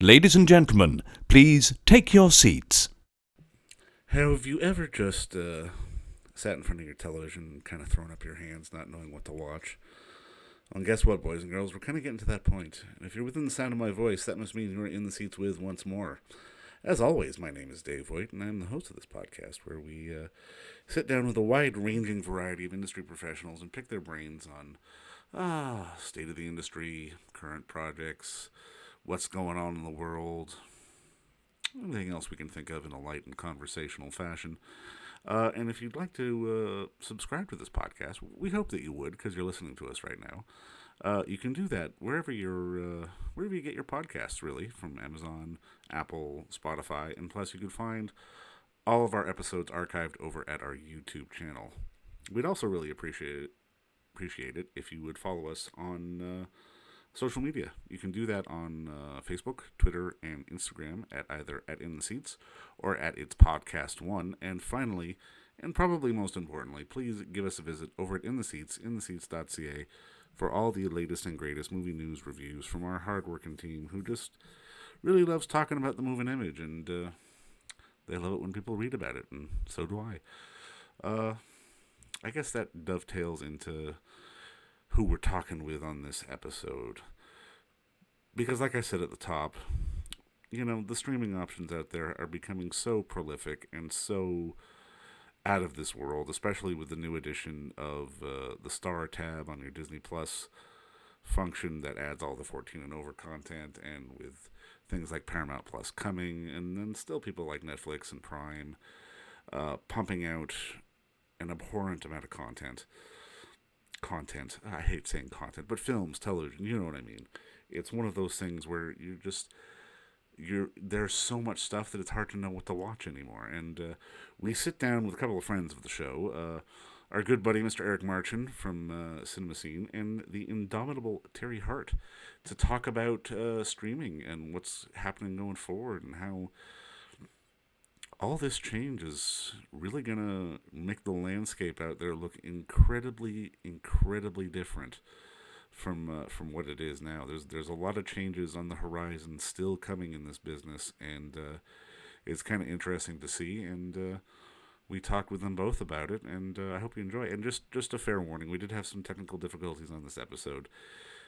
Ladies and gentlemen, please take your seats. Have you ever just sat in front of your television and kind of thrown up your hands, not knowing what to watch? Well, and guess what, boys and girls? We're kind of getting to that point. And if you're within the sound of my voice, that must mean you're in the seats with once more. As always, my name is Dave Voigt, and I'm the host of this podcast, where we sit down with a wide-ranging variety of industry professionals and pick their brains on state of the industry, current projects, what's going on in the world, anything else we can think of in a light and conversational fashion. And if you'd like to subscribe to this podcast, we hope that you would, because you're listening to us right now. You can do that wherever you get your podcasts, really, from Amazon, Apple, Spotify, and plus you can find all of our episodes archived over at our YouTube channel. We'd also really appreciate it if you would follow us on social media. You can do that on Facebook, Twitter, and Instagram at either @InTheSeats or at It's Podcast One. And finally, and probably most importantly, please give us a visit over at intheseats.ca for all the latest and greatest movie news reviews from our hardworking team who just really loves talking about the moving image, and they love it when people read about it, and so do I. I guess that dovetails into who we're talking with on this episode. Because like I said at the top, the streaming options out there are becoming so prolific and so out of this world, especially with the new addition of the Star tab on your Disney Plus function that adds all the 14 and over content, and with things like Paramount Plus coming, and then still people like Netflix and Prime pumping out an abhorrent amount of content. I hate saying content, but films, television, you know what I mean. It's one of those things where there's so much stuff that it's hard to know what to watch anymore. And we sit down with a couple of friends of the show, our good buddy Mr. Eric Marchen from Cinema Scene, and the indomitable Teri Hart, to talk about streaming and what's happening going forward, and how all this change is really going to make the landscape out there look incredibly, incredibly different from what it is now. There's a lot of changes on the horizon still coming in this business, and it's kind of interesting to see. And we talked with them both about it, and I hope you enjoy it. And just a fair warning, we did have some technical difficulties on this episode,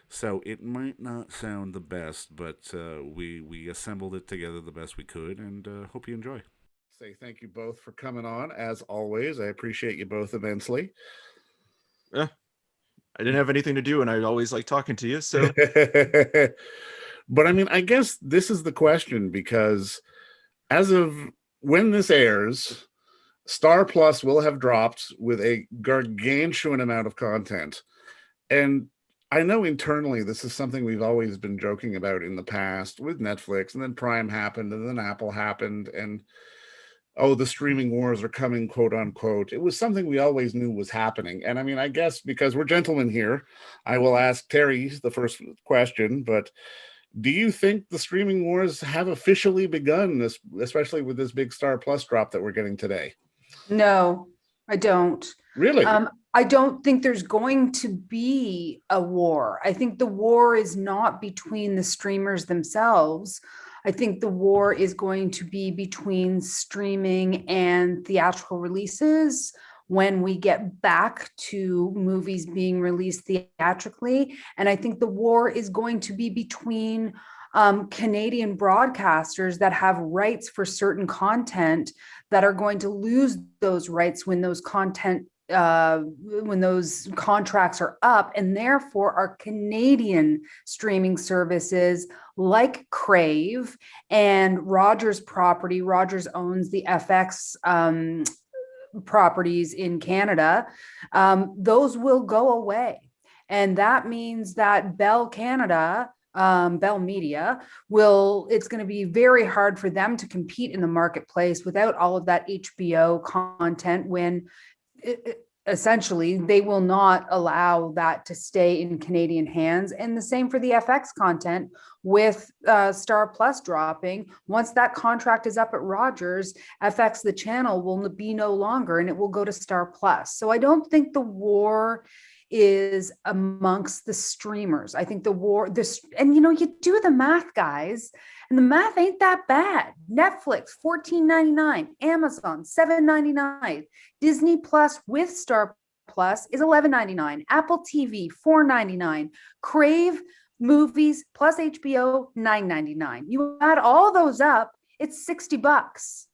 so it might not sound the best, but we assembled it together the best we could, and hope you enjoy. Say thank you both for coming on. As always, I appreciate you both immensely. Yeah, I didn't have anything to do, and I always like talking to you. So, but I mean, I guess this is the question, because as of when this airs, Star Plus will have dropped with a gargantuan amount of content. And I know internally this is something we've always been joking about in the past with Netflix, and then Prime happened, and then Apple happened, and the streaming wars are coming, quote unquote. It was something we always knew was happening. And I mean, I guess because we're gentlemen here, I will ask Teri the first question, but do you think the streaming wars have officially begun, especially with this big Star Plus drop that we're getting today? No, I don't. Really? I don't think there's going to be a war. I think the war is not between the streamers themselves. I think the war is going to be between streaming and theatrical releases when we get back to movies being released theatrically. And I think the war is going to be between Canadian broadcasters that have rights for certain content that are going to lose those rights when those contracts are up, and therefore our Canadian streaming services like Crave and Rogers property. Rogers owns the FX properties in Canada. Those will go away, and that means that Bell Canada, Bell Media, it's going to be very hard for them to compete in the marketplace without all of that HBO content, when essentially they will not allow that to stay in Canadian hands. And the same for the FX content with Star Plus dropping. Once that contract is up at Rogers, FX, the channel, will be no longer, and it will go to Star Plus. So I don't think the war is amongst the streamers. I think the war, this, and you do the math, guys, and the math ain't that bad. Netflix, $14.99, Amazon, $7.99, Disney Plus with Star Plus is $11.99, Apple TV, $4.99, Crave movies plus HBO, $9.99. You add all those up, it's $60.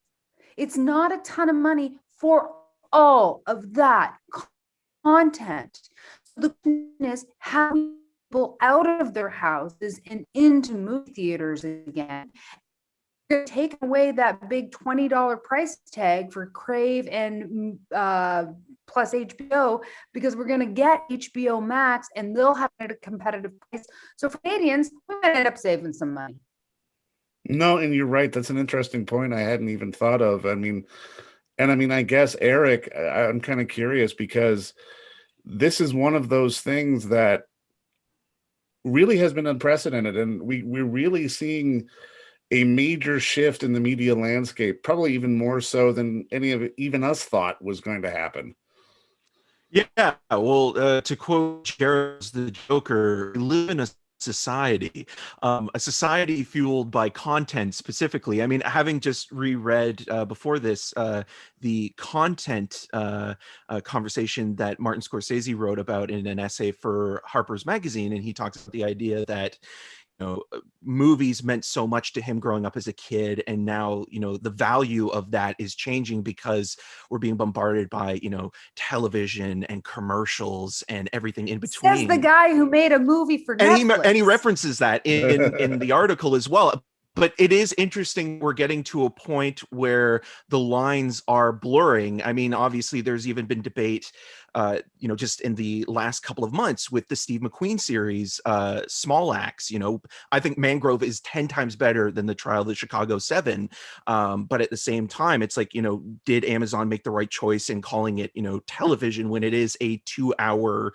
It's not a ton of money for all of that content. So the question is, how people out of their houses and into movie theaters again? They're taking away that big $20 price tag for Crave and plus HBO, because we're going to get HBO Max and they'll have it at a competitive price. So for Canadians, we might end up saving some money. No, and you're right. That's an interesting point I hadn't even thought of. I guess, Eric, I'm kind of curious because this is one of those things that really has been unprecedented. And we're really seeing a major shift in the media landscape, probably even more so than any of it, even us, thought was going to happen. Yeah, well, to quote Jared's the Joker, we live in a society fueled by content specifically. I mean, having just reread before this, the content conversation that Martin Scorsese wrote about in an essay for Harper's Magazine, and he talks about the idea that movies meant so much to him growing up as a kid, and now the value of that is changing because we're being bombarded by television and commercials and everything in between. Says the guy who made a movie for Netflix. And he references that in the article as well. But it is interesting, we're getting to a point where the lines are blurring. I mean, obviously, there's even been debate, just in the last couple of months with the Steve McQueen series, Small Axe. I think Mangrove is 10 times better than The Trial of the Chicago 7. But at the same time, it's like, did Amazon make the right choice in calling it, television when it is a 2-hour,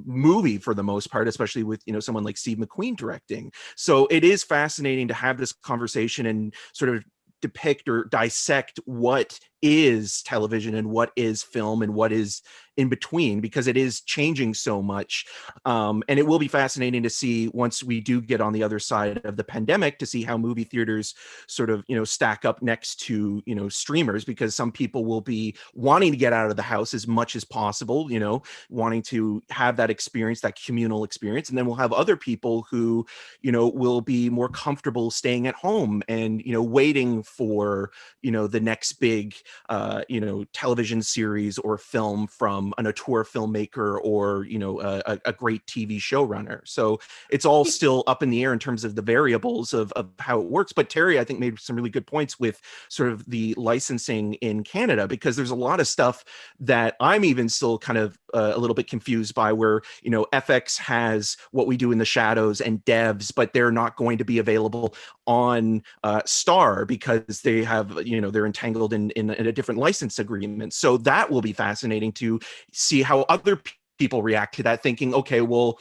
movie for the most part, especially with, someone like Steve McQueen directing. So it is fascinating to have this conversation and sort of depict or dissect what is television and what is film and what is in between, because it is changing so much. And it will be fascinating to see, once we do get on the other side of the pandemic, to see how movie theaters sort of, stack up next to, streamers, because some people will be wanting to get out of the house as much as possible, wanting to have that experience, that communal experience. And then we'll have other people who, will be more comfortable staying at home and, waiting for, the next big television series or film from an auteur filmmaker or a great TV showrunner. So it's all still up in the air in terms of the variables of how it works. But Teri, I think, made some really good points with sort of the licensing in Canada, because there's a lot of stuff that I'm even still kind of a little bit confused by, where FX has What We Do in the Shadows and Devs, but they're not going to be available on Star because they have they're entangled in a different license agreement. So that will be fascinating to see how other people react to that, thinking, okay, well,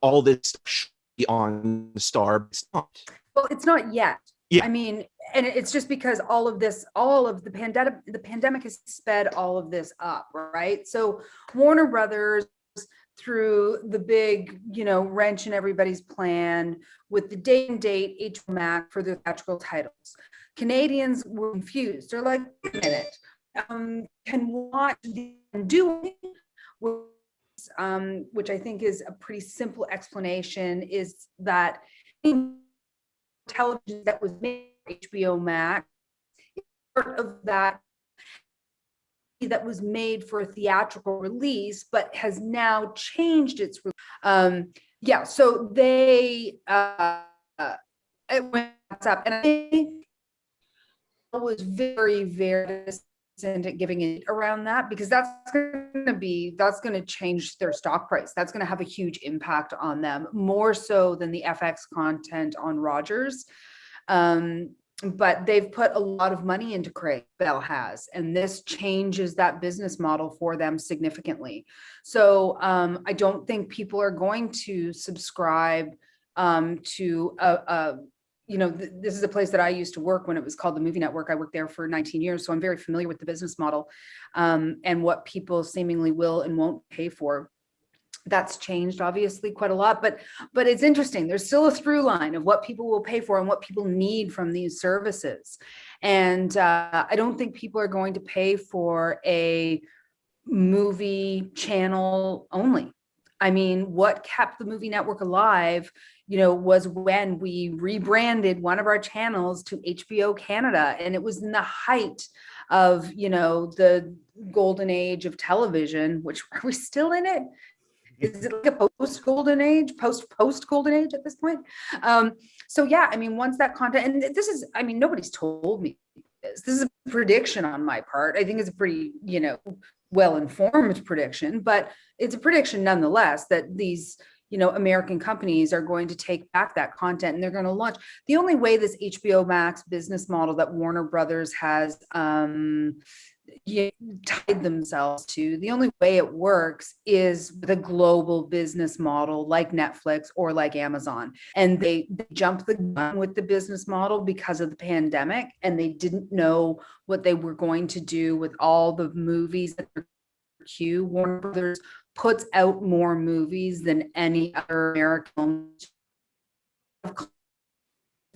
all this should be on Star, but it's not. Well, it's not yet. Yeah. I mean, and it's just because all of the pandemic has sped all of this up, right? So Warner Brothers, through the big, wrench in everybody's plan with the day and date HBO Max for the theatrical titles, Canadians were confused. They're like, wait a minute, can watch the doing, which I think is a pretty simple explanation, is that television that was made for HBO Max, part of that was made for a theatrical release, but has now changed its so they it went up, and I think I was very, very at giving it around that, because that's going to change their stock price. That's going to have a huge impact on them, more so than the FX content on Rogers. But they've put a lot of money into Craig Bell has, and this changes that business model for them significantly. So I don't think people are going to subscribe to this is a place that I used to work when it was called the Movie Network. I worked there for 19 years, so I'm very familiar with the business model and what people seemingly will and won't pay for. That's changed obviously quite a lot, but it's interesting. There's still a through line of what people will pay for and what people need from these services. And I don't think people are going to pay for a movie channel only. I mean, what kept the movie network alive, was when we rebranded one of our channels to HBO Canada. And it was in the height of, the golden age of television, which, are we still in it? Is it like a post golden age, post golden age at this point? So yeah, I mean, once that content, and this is, I mean, nobody's told me this. This is a prediction on my part. I think it's a pretty, well-informed prediction, but it's a prediction nonetheless that these, American companies are going to take back that content and they're going to launch. The only way this HBO Max business model that Warner Brothers has tied themselves to, the only way it works is with a global business model like Netflix or like Amazon. And they jumped the gun with the business model because of the pandemic, and they didn't know what they were going to do with all the movies that are queue. Warner Brothers puts out more movies than any other American.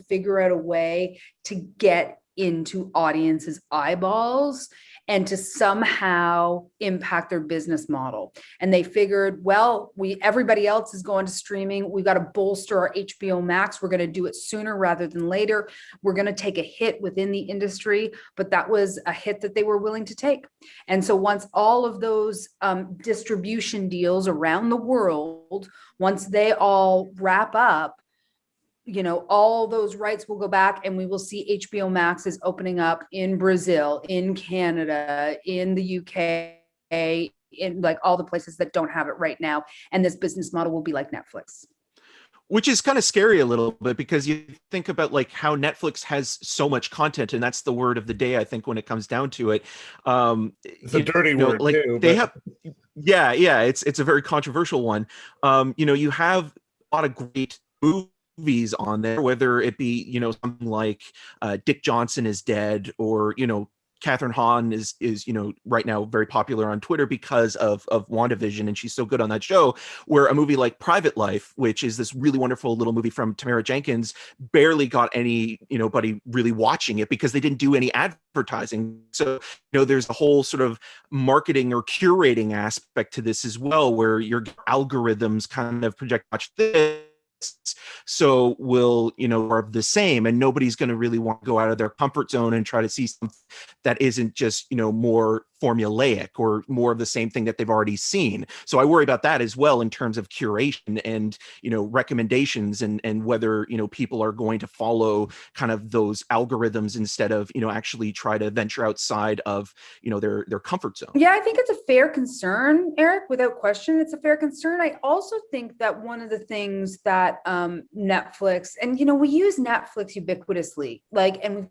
Figure out a way to get into audiences' eyeballs and to somehow impact their business model. And they figured, well, everybody else is going to streaming. We got to bolster our HBO Max. We're going to do it sooner rather than later. We're going to take a hit within the industry, but that was a hit that they were willing to take. And so once all of those distribution deals around the world, once they all wrap up, all those rights will go back, and we will see HBO Max is opening up in Brazil, in Canada, in the UK, in like all the places that don't have it right now. And this business model will be like Netflix. Which is kind of scary a little bit, because you think about like how Netflix has so much content, and that's the word of the day, I think, when it comes down to it. It's a dirty word like too. They have, yeah, it's a very controversial one. You have a lot of great movies on there, whether it be, something like Dick Johnson is Dead, or, Catherine Hahn is right now very popular on Twitter because of WandaVision, and she's so good on that show. Where a movie like Private Life, which is this really wonderful little movie from Tamara Jenkins, barely got anybody really watching it because they didn't do any advertising. So there's a whole sort of marketing or curating aspect to this as well, where your algorithms kind of project watch this. So will are the same, and nobody's going to really want to go out of their comfort zone and try to see something that isn't just more formulaic or more of the same thing that they've already seen. So I worry about that as well in terms of curation and recommendations, and whether people are going to follow kind of those algorithms instead of actually try to venture outside of their comfort zone. Yeah, I think it's a fair concern, Eric. Without question, it's a fair concern. I also think that one of the things that Netflix, and we use Netflix ubiquitously, and we've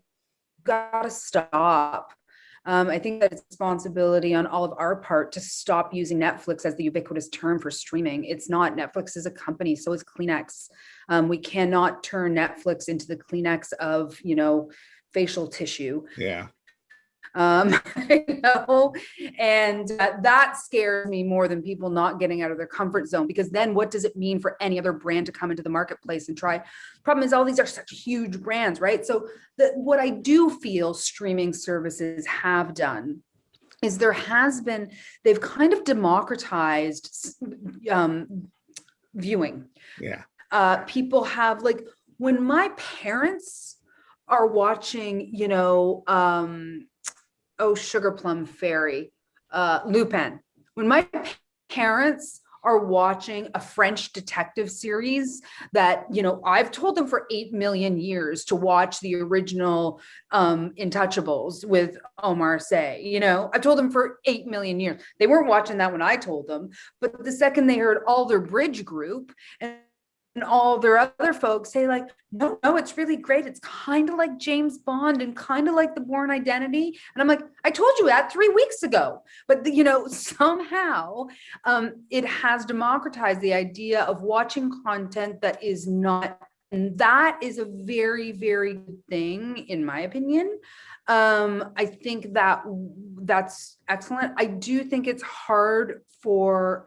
got to stop. I think that it's responsibility on all of our part to stop using Netflix as the ubiquitous term for streaming. It's not. Netflix is a company, so is Kleenex. We cannot turn Netflix into the Kleenex of facial tissue. Yeah. And that scares me more than people not getting out of their comfort zone, because then what does it mean for any other brand to come into the marketplace and try? Problem is, all these are such huge brands, right? So what I do feel streaming services have done is they've kind of democratized viewing. Yeah. People have, when my parents are watching, Sugar Plum Fairy, Lupin. When my parents are watching a French detective series that, I've told them for 8 million years to watch the original Untouchables with Omar Sy, I've told them for 8 million years. They weren't watching that when I told them, but the second they heard Alder Bridge Group and all their other folks say no, it's really great. It's kind of like James Bond and kind of like The Bourne Identity. And I'm like, I told you that 3 weeks ago. But, somehow it has democratized the idea of watching content that is not, and that is a very, very good thing, in my opinion. I think that's excellent. I do think it's hard for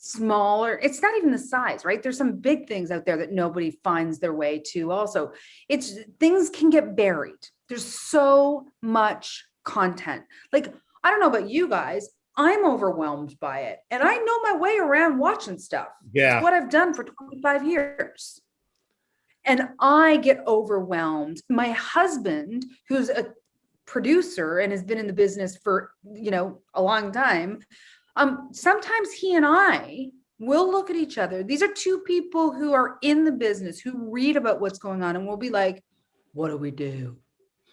smaller. It's not even the size, right? There's some big things out there that nobody finds their way to. Also, it's things can get buried. There's so much content. Like, I don't know about you guys, I'm overwhelmed by it. And I know my way around watching stuff. Yeah. It's what I've done for 25 years. And I get overwhelmed. My husband, who's a producer and has been in the business for, a long time, sometimes he and I will look at each other. These are two people who are in the business, who read about what's going on, and we'll be like, what do we do?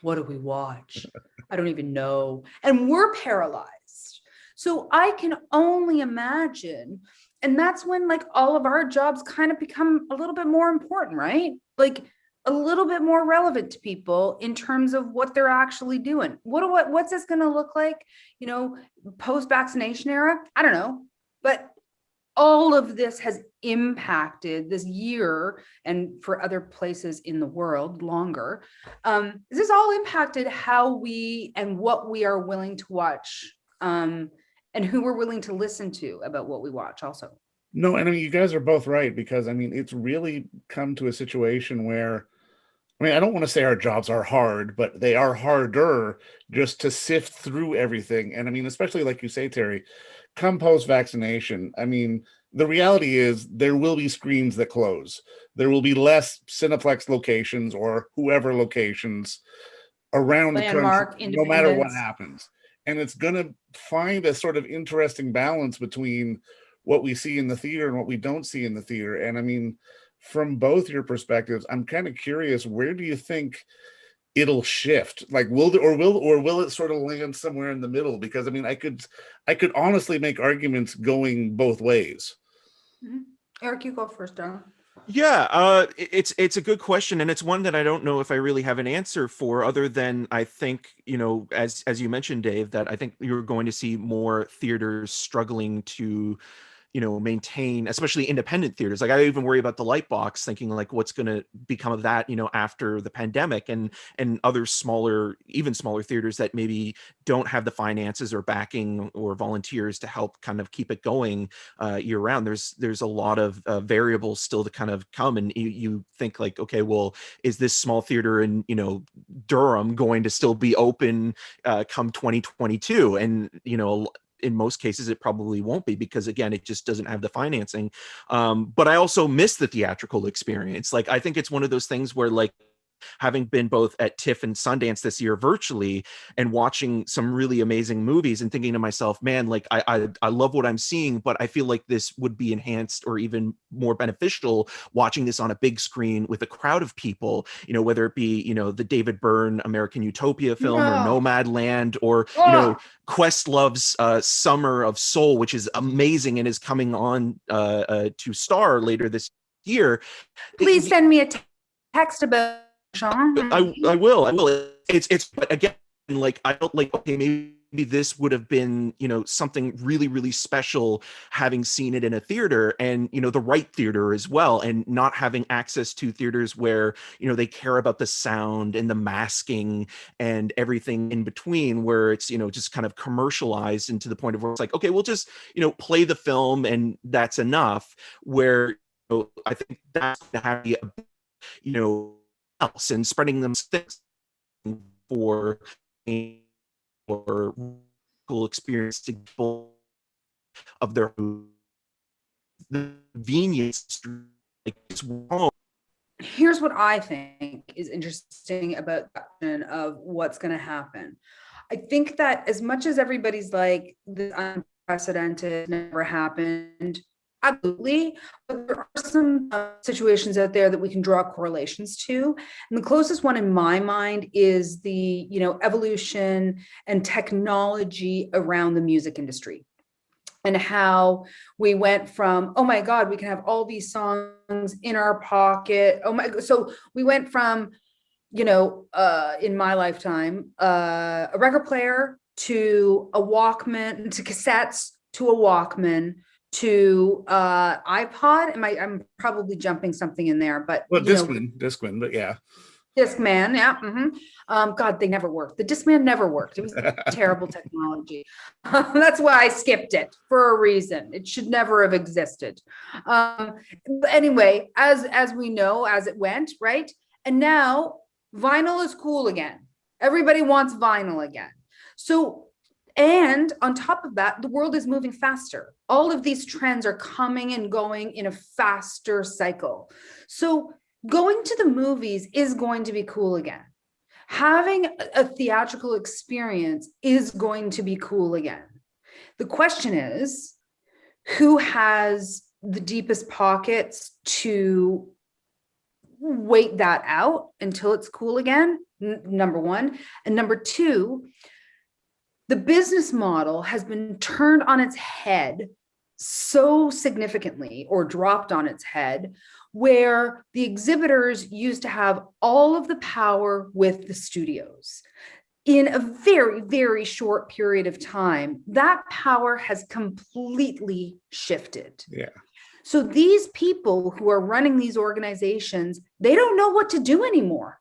What do we watch? I don't even know. And we're paralyzed. So I can only imagine. And that's when like all of our jobs kind of become a little bit more important, right? Like a little bit more relevant to people in terms of what they're actually doing. What's this going to look like, post-vaccination era? I don't know. But all of this has impacted this year, and for other places in the world longer. This has all impacted how we and what we are willing to watch, and who we're willing to listen to about what we watch also. No, and I mean, you guys are both right, because I mean, it's really come to a situation where, I don't want to say our jobs are hard, but they are harder just to sift through everything. And I mean, especially like you say, Teri, come post-vaccination, I mean, the reality is there will be screens that close. There will be less Cineplex locations or whoever locations around Landmark, the country, no matter what happens. And it's going to find a sort of interesting balance between what we see in the theater and what we don't see in the theater. And I mean, from both your perspectives, I'm kind of curious, where do you think it'll shift? Like, will it sort of land somewhere in the middle? Because I mean, I could honestly make arguments going both ways. Mm-hmm. Eric, you go first, darling. Yeah, it's a good question, and it's one that I don't know if I really have an answer for, other than I think, as you mentioned, Dave, that I think you're going to see more theaters struggling to maintain, especially independent theaters. Like I even worry about the Lightbox, thinking like what's going to become of that, after the pandemic, and other even smaller theaters that maybe don't have the finances or backing or volunteers to help kind of keep it going year round. There's a lot of variables still to kind of come, and you think like, okay, well, is this small theater in Durham going to still be open come 2022? And in most cases it probably won't be, because again, it just doesn't have the financing. But I also miss the theatrical experience. Like I think it's one of those things where, like, having been both at TIFF and Sundance this year virtually and watching some really amazing movies and thinking to myself, man, like I love what I'm seeing, but I feel like this would be enhanced or even more beneficial watching this on a big screen with a crowd of people, whether it be, the David Byrne American Utopia film or Nomadland, or, Questlove's Summer of Soul, which is amazing and is coming on to Star later this year. Please send me a text about Sean. I will. It's but again, like I don't like, okay, maybe this would have been, something really, really special having seen it in a theater, and, the right theater as well, and not having access to theaters where, they care about the sound and the masking and everything in between, where it's, just kind of commercialized, and to the point of where it's like, okay, we'll just, play the film and that's enough, where, I think that's going to have to be else, and spreading them things for cool experience to people of their convenience. Like, it's wrong. Here's what I think is interesting about the question of what's going to happen. I think that as much as everybody's like, this unprecedented, never happened, absolutely, but there are some situations out there that we can draw correlations to. And the closest one in my mind is the, evolution and technology around the music industry, and how we went from, oh my God, we can have all these songs in our pocket. So we went from, in my lifetime, a record player to a Walkman, to cassettes, to a Walkman, to iPod. I'm probably jumping something in there, but Discman, but yeah. Discman, yeah. God, they never worked. The Discman never worked. It was terrible technology. That's why I skipped it for a reason. It should never have existed. But anyway, as we know, as it went, right? And now vinyl is cool again. Everybody wants vinyl again. So, and on top of that, the world is moving faster. All of these trends are coming and going in a faster cycle. So going to the movies is going to be cool again. Having a theatrical experience is going to be cool again. The question is, who has the deepest pockets to wait that out until it's cool again? Number one. And number two, the business model has been turned on its head so significantly, or dropped on its head, where the exhibitors used to have all of the power with the studios. In a very, very short period of time, that power has completely shifted. Yeah. So these people who are running these organizations, they don't know what to do anymore.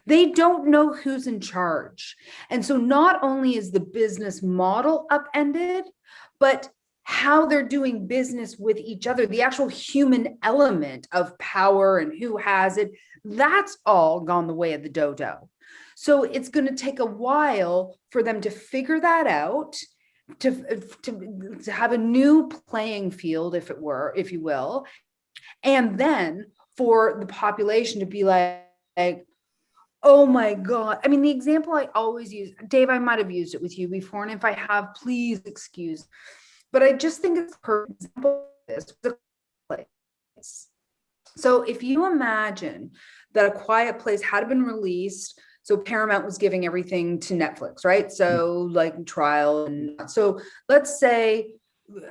They don't know who's in charge. And so not only is the business model upended, but how they're doing business with each other, the actual human element of power and who has it, that's all gone the way of the dodo. So it's going to take a while for them to figure that out, to have a new playing field, if you will, and then for the population to be like, oh my God. I mean, the example I always use, Dave, I might have used it with you before, and if I have, please excuse. But I just think it's a perfect example of this. Place. So if you imagine that A Quiet Place had been released, so Paramount was giving everything to Netflix, right? So like trial. And so let's say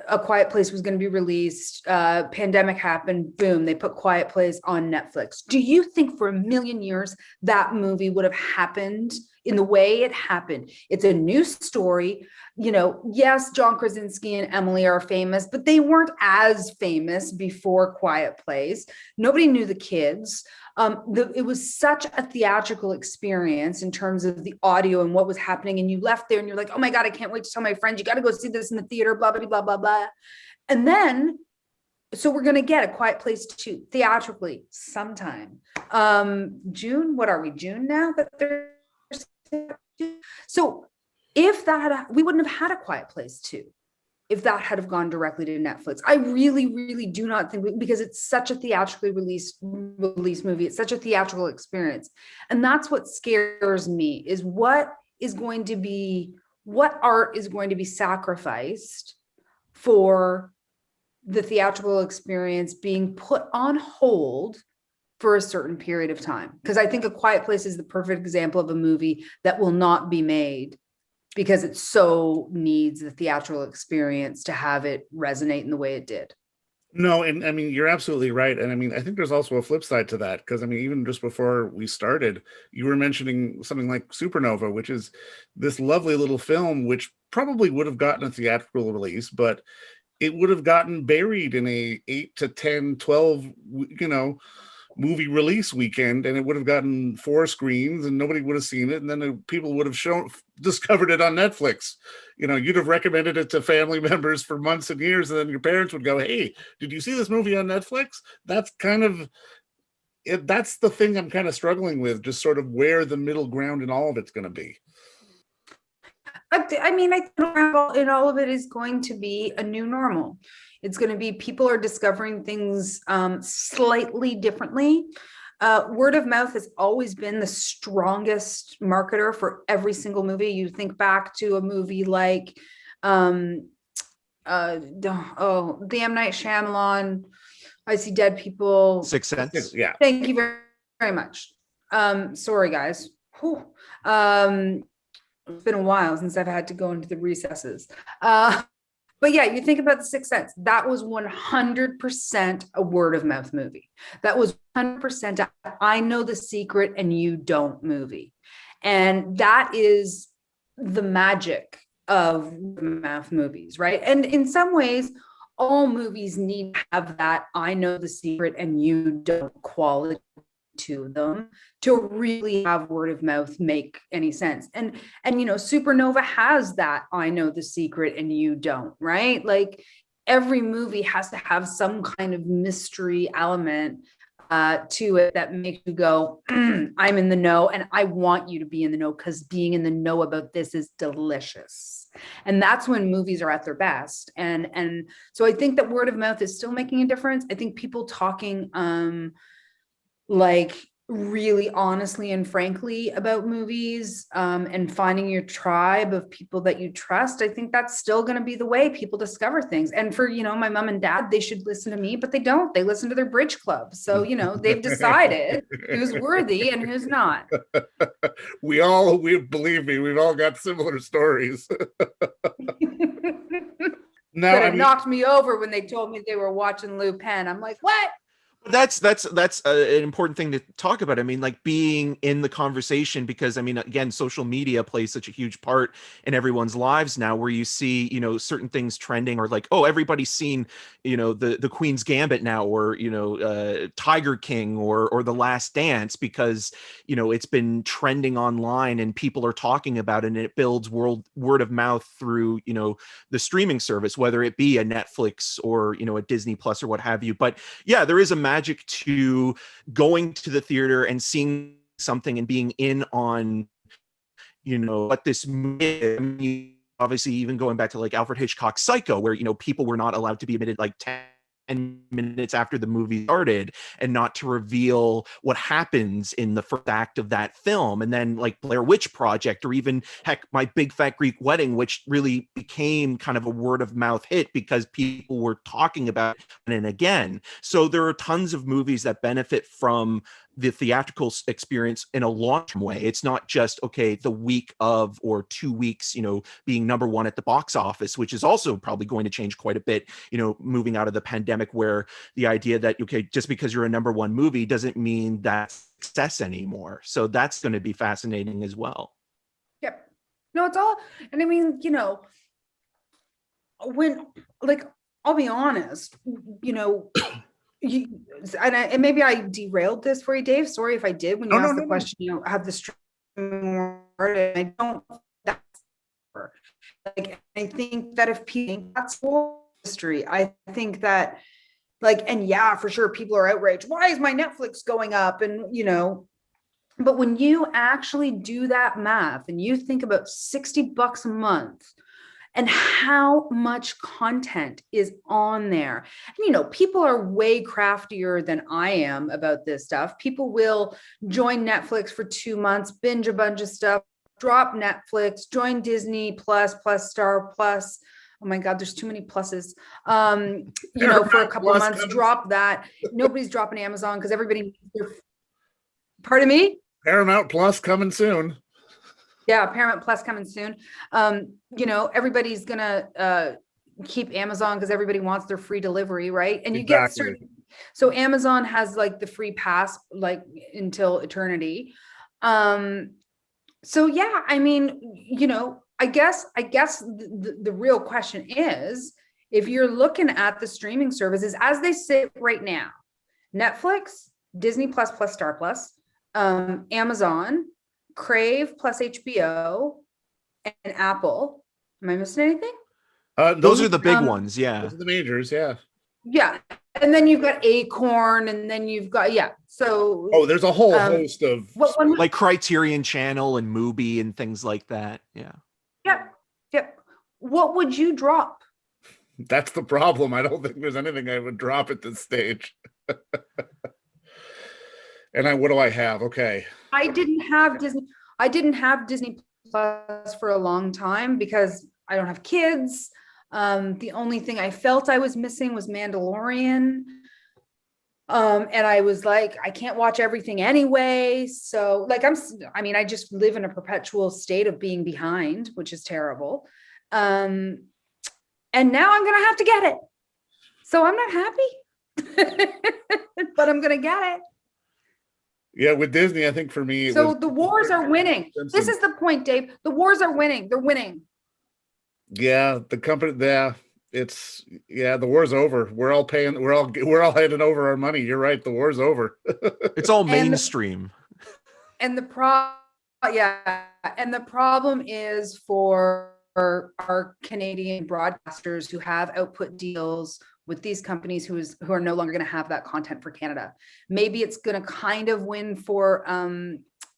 A Quiet Place was going to be released, pandemic happened, boom, they put Quiet Place on Netflix. Do you think for a million years that movie would have happened in the way it happened? It's a new story. Yes, John Krasinski and Emily are famous, but they weren't as famous before Quiet Place. Nobody knew the kids. It was such a theatrical experience in terms of the audio and what was happening. And you left there and you're like, oh my God, I can't wait to tell my friends, you got to go see this in the theater, blah, blah, blah, blah, blah. And then, so we're going to get A Quiet Place 2 theatrically sometime. June, what are we, June now? So if we wouldn't have had A Quiet Place 2. If that had have gone directly to Netflix. I really, really do not think, because it's such a theatrically released movie. It's such a theatrical experience. And that's what scares me, is what art is going to be sacrificed for the theatrical experience being put on hold for a certain period of time. Because I think A Quiet Place is the perfect example of a movie that will not be made, because it so needs the theatrical experience to have it resonate in the way it did. No, and I mean, you're absolutely right. And I mean, I think there's also a flip side to that, because I mean, even just before we started, you were mentioning something like Supernova, which is this lovely little film, which probably would have gotten a theatrical release, but it would have gotten buried in a 8 to 10, 12, movie release weekend, and it would have gotten 4 screens and nobody would have seen it, and then people would have discovered it on Netflix. You'd have recommended it to family members for months and years, and then your parents would go, hey, did you see this movie on Netflix? That's kind of it. That's the thing I'm kind of struggling with, just sort of where the middle ground in all of it's going to be. I mean, I think in all of it is going to be a new normal. It's going to be, people are discovering things slightly differently. Word of mouth has always been the strongest marketer for every single movie. You think back to a movie like the M. Night Shyamalan, I See Dead People. Sixth Sense. Yeah. Thank you very, very much. Sorry, guys. Whew. It's been a while since I've had to go into the recesses. But yeah, you think about The Sixth Sense. That was 100% a word of mouth movie. That was 100% I know the secret and you don't movie. And that is the magic of word of mouth movies, right? And in some ways, all movies need to have that I know the secret and you don't quality to them to really have word of mouth make any sense. And Supernova has that I know the secret and you don't, right? Like every movie has to have some kind of mystery element to it that makes you go, I'm in the know, and I want you to be in the know because being in the know about this is delicious. And that's when movies are at their best. And so I think that word of mouth is still making a difference. I think people talking like really honestly and frankly about movies and finding your tribe of people that you trust, I think that's still going to be the way people discover things. And for my mom and dad, they should listen to me, but they don't. They listen to their bridge club. So they've decided who's worthy and who's not. We believe me, we've all got similar stories. No, it knocked me over when they told me they were watching Lupin. I'm like, what? That's an important thing to talk about. I mean, like being in the conversation, because I mean, again, social media plays such a huge part in everyone's lives now, where you see, certain things trending, or like, oh, everybody's seen, the Queen's Gambit now, or, Tiger King or The Last Dance, because, it's been trending online and people are talking about it, and it builds word of mouth through, the streaming service, whether it be a Netflix or, a Disney Plus or what have you. But yeah, there is a magic to going to the theater and seeing something and being in on what this movie is. I mean, obviously even going back to like Alfred Hitchcock's Psycho, where people were not allowed to be admitted like 10 minutes after the movie started, and not to reveal what happens in the first act of that film. And then like Blair Witch Project, or even heck, My Big Fat Greek Wedding, which really became kind of a word of mouth hit because people were talking about it and again. So there are tons of movies that benefit from the theatrical experience in a long-term way. It's not just, okay, the week of or 2 weeks, being number one at the box office, which is also probably going to change quite a bit, moving out of the pandemic, where the idea that, okay, just because you're a number one movie doesn't mean that's success anymore. So that's going to be fascinating as well. Yep. No, it's all, and I mean, when, like, I'll be honest, and maybe I derailed this for you, Dave. Sorry if I did. When you asked the question, have the streaming word, and I don't. That's like, I think that if people think that's history, I think that, like, and yeah, for sure, people are outraged. Why is my Netflix going up? And but when you actually do that math and you think about $60 a month, and how much content is on there. And, people are way craftier than I am about this stuff. People will join Netflix for 2 months, binge a bunch of stuff, drop Netflix, join Disney Plus, Star Plus. Oh my God, there's too many pluses. For a couple of months, drop that. Nobody's dropping Amazon because everybody. Pardon me? Paramount Plus coming soon. Yeah, Paramount Plus coming soon. Everybody's gonna keep Amazon because everybody wants their free delivery, right? And you get certain. So Amazon has like the free pass, like until eternity. So yeah, I mean, I guess the real question is, if you're looking at the streaming services as they sit right now, Netflix, Disney Plus, Star Plus, Amazon, Crave plus HBO, and Apple. Am I missing anything? Those are the big ones. Yeah. Those are the majors. Yeah. Yeah. And then you've got Acorn, and then you've got, So. Oh, there's a whole host of. Like Criterion Channel and Mubi and things like that. Yeah. Yep. What would you drop? That's the problem. I don't think there's anything I would drop at this stage. And what do I have? Okay. I didn't have Disney Plus for a long time because I don't have kids. The only thing I felt I was missing was Mandalorian. And I was like, I can't watch everything anyway. So like, I just live in a perpetual state of being behind, which is terrible. And now I'm going to have to get it. So I'm not happy, but I'm going to get it. Yeah, with Disney, I think for me, so the wars are winning. This is the point, Dave. The wars are winning. They're winning. Yeah, the company. Yeah, The war's over. We're all handing over our money. You're right. The war's over. It's all And the- mainstream. And the problem is for our Canadian broadcasters who have output deals with these companies who are no longer going to have that content for Canada. Maybe it's going to kind of win for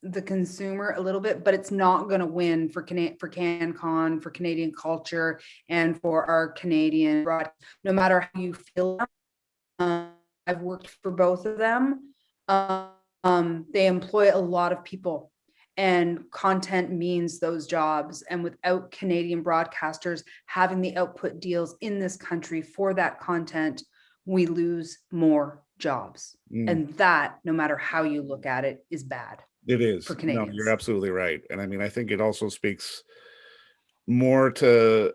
the consumer a little bit, but it's not going to win for CanCon, for Canadian culture, and for our Canadian broadcast. No matter how you feel, I've worked for both of them. They employ a lot of people, and content means those jobs. And without Canadian broadcasters having the output deals in this country for that content, we lose more jobs. And that, no matter how you look at it, is bad. It is. For Canadians. No, you're absolutely right. And I mean, I think it also speaks more to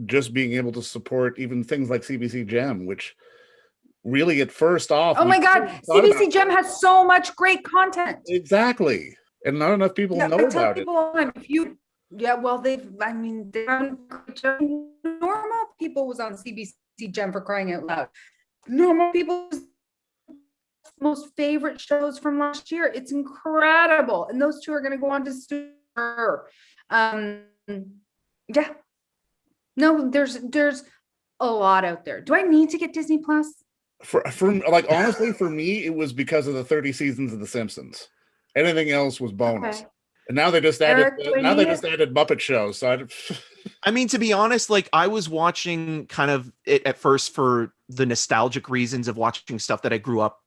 just being able to support even things like CBC Gem, which really at first off. Oh my God, CBC Gem has so much great content. Exactly. And not enough people know about it. Normal People was on CBC Gem, for crying out loud. Normal People's most favorite shows from last year. It's incredible. And those two are going to go on to stir. No, there's a lot out there. Do I need to get Disney Plus? For like, honestly, for me, it was because of the 30 seasons of The Simpsons. Anything else was bonus. Okay. And now they just added Muppet shows. So I mean, to be honest, like, I was watching kind of it at first for the nostalgic reasons of watching stuff that I grew up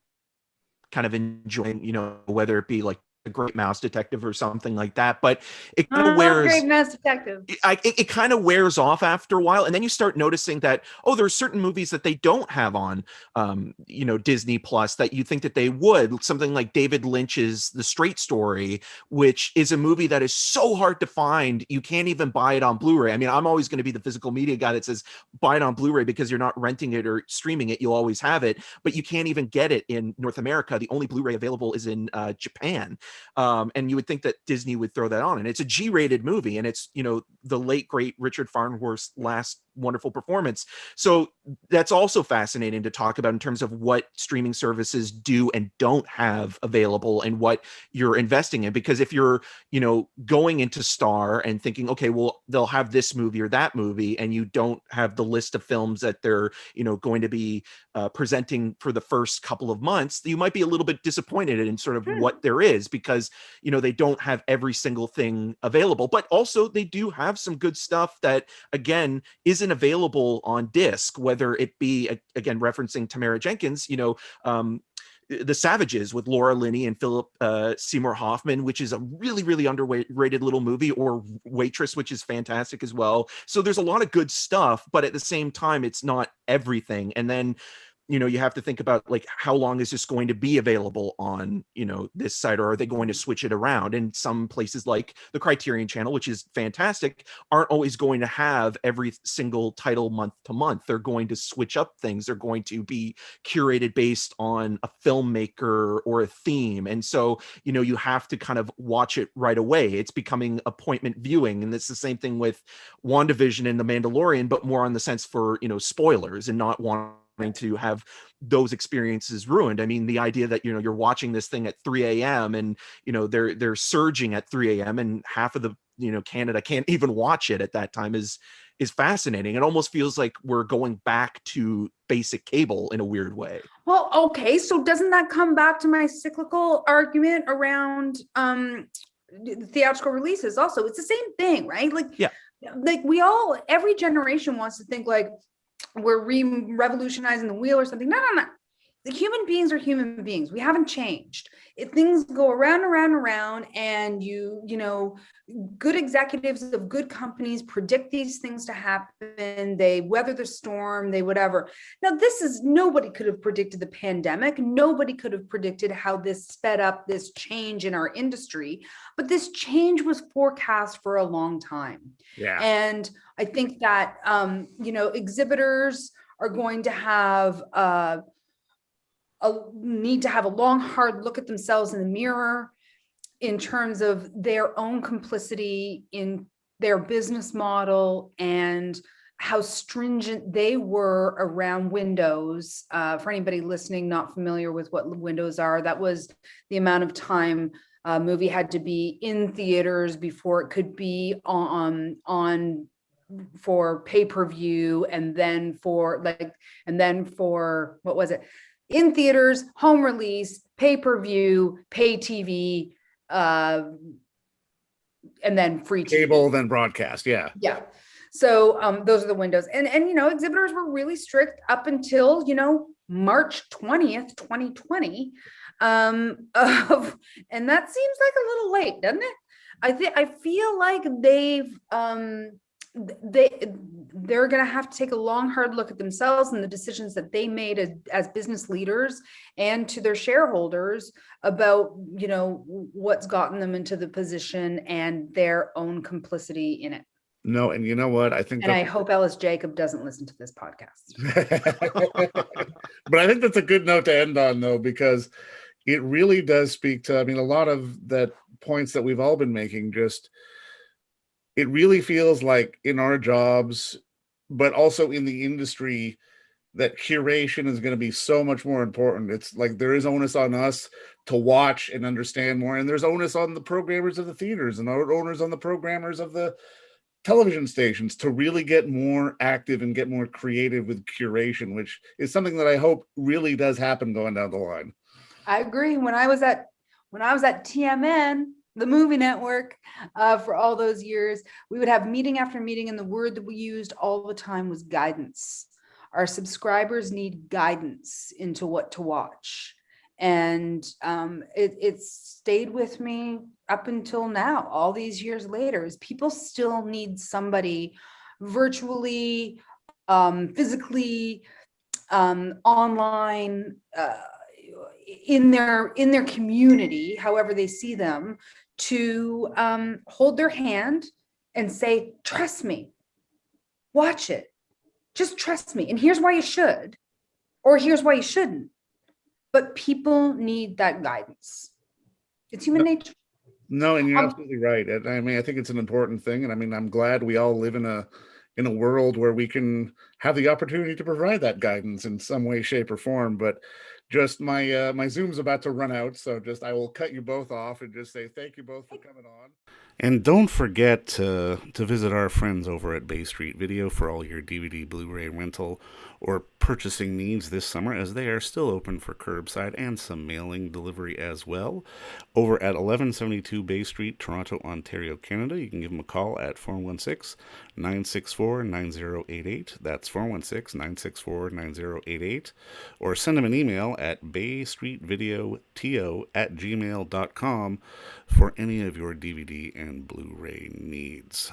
kind of enjoying, you know, whether it be like A Great Mouse Detective or something like that. But it kind of wears. Great Mouse Detective. It kind of wears off after a while, and then you start noticing that there are certain movies that they don't have on, Disney Plus that you think that they would. Something like David Lynch's The Straight Story, which is a movie that is so hard to find, you can't even buy it on Blu-ray. I mean, I'm always going to be the physical media guy that says buy it on Blu-ray because you're not renting it or streaming it. You'll always have it, but you can't even get it in North America. The only Blu-ray available is in Japan. And you would think that Disney would throw that on, and it's a G-rated movie, and it's, the late great Richard Farnworth's last wonderful performance. So that's also fascinating to talk about in terms of what streaming services do and don't have available and what you're investing in. Because if you're, going into Star and thinking, okay, well, they'll have this movie or that movie, and you don't have the list of films that they're, going to be presenting for the first couple of months, you might be a little bit disappointed in sort of what there is, because, they don't have every single thing available. But also they do have some good stuff that, again, isn't available on disc, whether it be, again, referencing Tamara Jenkins, The Savages with Laura Linney and Philip Seymour Hoffman, which is a really, really underrated little movie, or Waitress, which is fantastic as well. So there's a lot of good stuff, but at the same time, it's not everything. And then, you have to think about, like, how long is this going to be available on, this site, or are they going to switch it around? And some places like the Criterion Channel, which is fantastic, aren't always going to have every single title month to month. They're going to switch up things. They're going to be curated based on a filmmaker or a theme. And so, you have to kind of watch it right away. It's becoming appointment viewing. And it's the same thing with WandaVision and The Mandalorian, but more on the sense for, spoilers and not wanting to have those experiences ruined. I mean, the idea that, you're watching this thing at 3 a.m. and, they're surging at 3 a.m. and half of the, Canada can't even watch it at that time is fascinating. It almost feels like we're going back to basic cable in a weird way. Well, okay. So doesn't that come back to my cyclical argument around theatrical releases also? It's the same thing, right? Like, yeah. Like every generation wants to think like we're revolutionizing the wheel or something. No. The human beings are human beings. We haven't changed. Things go around, and good executives of good companies predict these things to happen. They weather the storm, they whatever. Now, nobody could have predicted the pandemic. Nobody could have predicted how this sped up this change in our industry, but this change was forecast for a long time. Yeah. And I think that, exhibitors are going to have need to have a long, hard look at themselves in the mirror in terms of their own complicity in their business model and how stringent they were around windows. For anybody listening not familiar with what windows are, that was the amount of time a movie had to be in theaters before it could be on for pay-per-view, and then for what was it? In theaters, home release, pay-per-view, pay TV, and then free TV. Cable, then broadcast. Yeah. Yeah. So those are the windows. And exhibitors were really strict up until, March 20th, 2020. And that seems like a little late, doesn't it? I feel like they're going to have to take a long, hard look at themselves and the decisions that they made as business leaders, and to their shareholders about, what's gotten them into the position and their own complicity in it. No, and you know what? I hope Ellis Jacob doesn't listen to this podcast. But I think that's a good note to end on, though, because it really does speak to, a lot of that points that we've all been making. Just, it really feels like in our jobs, but also in the industry, that curation is going to be so much more important. It's like there is onus on us to watch and understand more, and there's onus on the programmers of the theaters and our owners on the programmers of the television stations to really get more active and get more creative with curation, which is something that I hope really does happen going down the line. I agree. When I was at TMN, the movie network, for all those years, we would have meeting after meeting, and the word that we used all the time was guidance. Our subscribers need guidance into what to watch. And it stayed with me up until now, all these years later, is people still need somebody virtually, physically, online, in their community, however they see them, to hold their hand and say, trust me, watch it, just trust me, and here's why you should, or here's why you shouldn't. But people need that guidance. It's human nature. No, and you're absolutely right. I think it's an important thing, and I'm glad we all live in a world where we can have the opportunity to provide that guidance in some way, shape, or form. But just my Zoom's about to run out, so I will cut you both off and just say thank you both for coming on. And don't forget to visit our friends over at Bay Street Video for all your DVD, Blu-ray rental, or purchasing needs this summer, as they are still open for curbside and some mailing delivery as well. Over at 1172 Bay Street, Toronto, Ontario, Canada, you can give them a call at 416-964-9088. That's 416-964-9088. Or send them an email at baystreetvideoto@gmail.com for any of your DVD and Blu-ray needs.